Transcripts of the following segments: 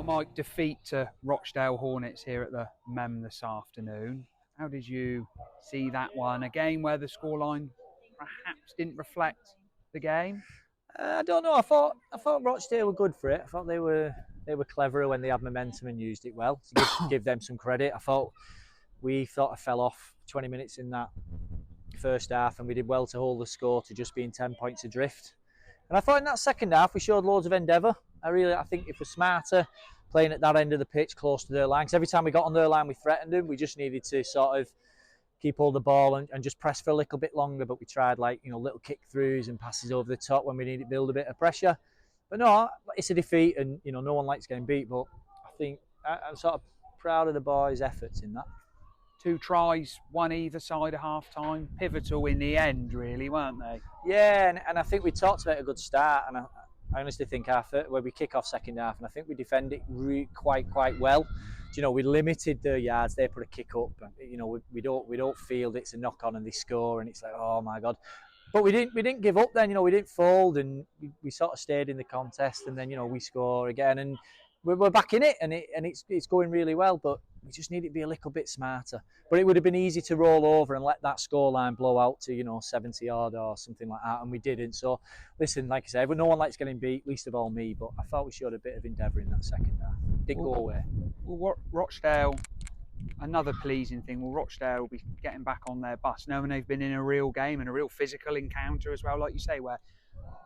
Mike, defeat to Rochdale Hornets here at the Mem this afternoon. How did you see that one? A game where the scoreline perhaps didn't reflect the game? I don't know. I thought Rochdale were good for it. I thought they were cleverer when they had momentum and used it well. To give them some credit. I thought we sort of fell off 20 minutes in that first half, and we did well to hold the score to just being 10 points adrift. And I thought in that second half we showed loads of endeavour. I think if we're smarter, playing at that end of the pitch close to their line, because every time we got on their line we threatened them. We just needed to sort of keep hold of the ball and just press for a little bit longer. But we tried little kick throughs and passes over the top when we needed to build a bit of pressure. But no, it's a defeat, and no one likes getting beat. But I think I'm sort of proud of the boys' efforts in that. 2 tries, one either side of half time, pivotal in the end, really, weren't they? Yeah, and I think we talked about a good start, and I honestly think where we kick off second half, and I think we defend it quite well. We limited their yards. They put a kick up, and, we don't feel it's a knock on and they score, and it's like, oh my god. But we didn't give up then. We didn't fold, and we sort of stayed in the contest, and then we score again, and we're back in it, and it's going really well. But we just need to be a little bit smarter. But it would have been easy to roll over and let that scoreline blow out to 70 odd or something like that, and we didn't. So listen, like I said, no one likes getting beat, least of all me. But I thought we showed a bit of endeavour in that second half. Didn't go away. Well, Rochdale, another pleasing thing. Well, Rochdale will be getting back on their bus, knowing they've been in a real game and a real physical encounter as well, like you say, where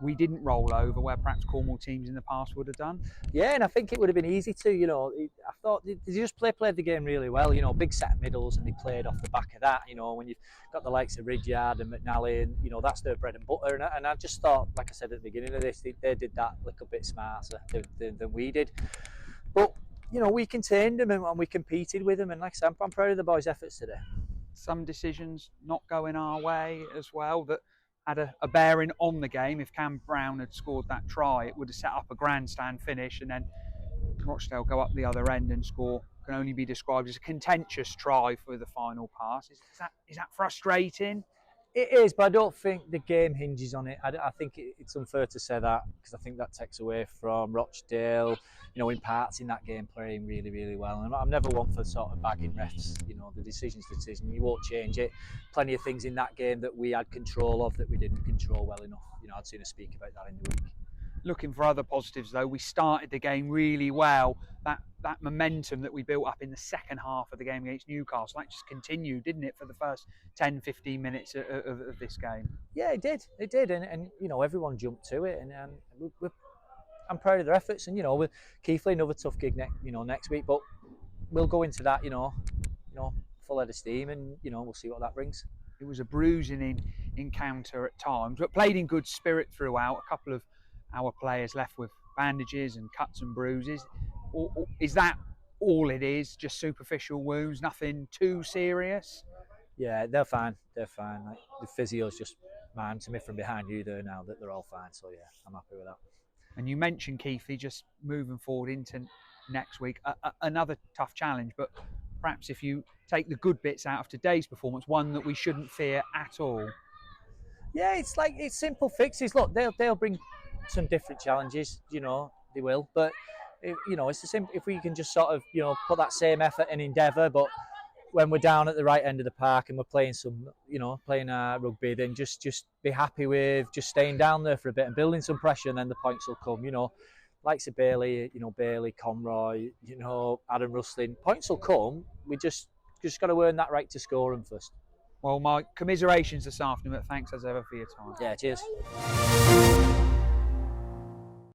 we didn't roll over, where perhaps Cornwall teams in the past would have done. Yeah, and I think it would have been easy to. I thought they just played the game really well. Big set middles, and they played off the back of that. When you've got the likes of Ridyard and McNally, and that's their bread and butter. And I just thought, like I said at the beginning of this, they did that a little bit smarter than we did. But we contained them and we competed with them. And like I said, I'm proud of the boys' efforts today. Some decisions not going our way as well that had a bearing on the game. If Cam Brown had scored that try, it would have set up a grandstand finish, and then Rochdale go up the other end and score can only be described as a contentious try for the final pass. Is that frustrating? It is, but I don't think the game hinges on it. I think it's unfair to say that, because I think that takes away from Rochdale, in parts in that game playing really, really well. And I'm never one for sort of bagging refs. The decision, you won't change it. Plenty of things in that game that we had control of that we didn't control well enough. I'd sooner speak about that in the week. Looking for other positives though, we started the game really well. That momentum that we built up in the second half of the game against Newcastle, that just continued, didn't it, for the first 10-15 minutes of this game? Yeah, it did, and everyone jumped to it, and I'm proud of their efforts, and with Keighley, another tough gig next week, but we'll go into that full head of steam, and we'll see what that brings. It was a bruising encounter at times, but played in good spirit throughout. A couple of our players left with bandages and cuts and bruises. Or is that all it is? Just superficial wounds, nothing too serious? Yeah, they're fine. Like, the physio's just mime to me from behind you there now that they're all fine. So yeah, I'm happy with that. And you mentioned Keithley just moving forward into next week, another tough challenge. But perhaps if you take the good bits out of today's performance, one that we shouldn't fear at all. Yeah, it's simple fixes. Look, they'll bring some different challenges. They will, but. It's the same. If we can just sort of, put that same effort and endeavour, but when we're down at the right end of the park and we're playing playing rugby, then just be happy with just staying down there for a bit and building some pressure, and then the points will come. Likes of Bailey, Bailey, Conroy, Adam Rustlin, points will come. We just got to earn that right to score them first. Well, Mike, commiserations this afternoon, but thanks as ever for your time. Yeah, cheers.